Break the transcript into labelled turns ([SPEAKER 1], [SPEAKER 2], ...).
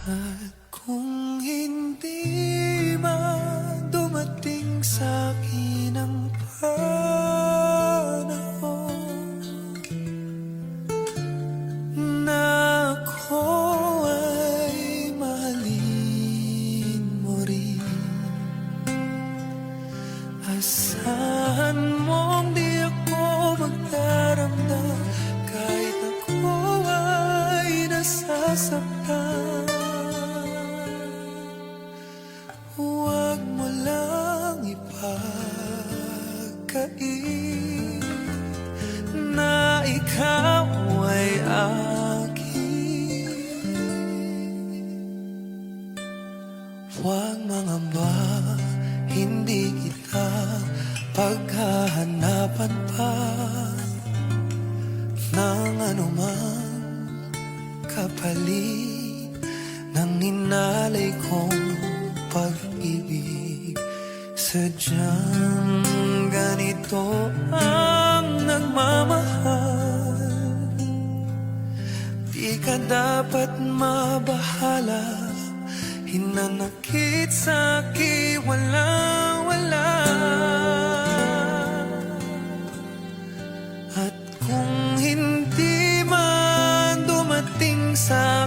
[SPEAKER 1] At kung hindi man dumating sa'kin ang panahon na ako ay mahalin mo rin, asahan mong di ako magdaramdam kahit ako ay nasasaktan. Huwag mo lang ipagkait na ikaw ay akin. Huwag mangamba, hindi kita paghahanapan pa ng anumang kapalit ng inalay kong pag-ibig. Sadyang ganito ang nagmamahal, di ka dapat mabahala. Hinanakit sa'kin walang-wala. At kung hindi man dumating sa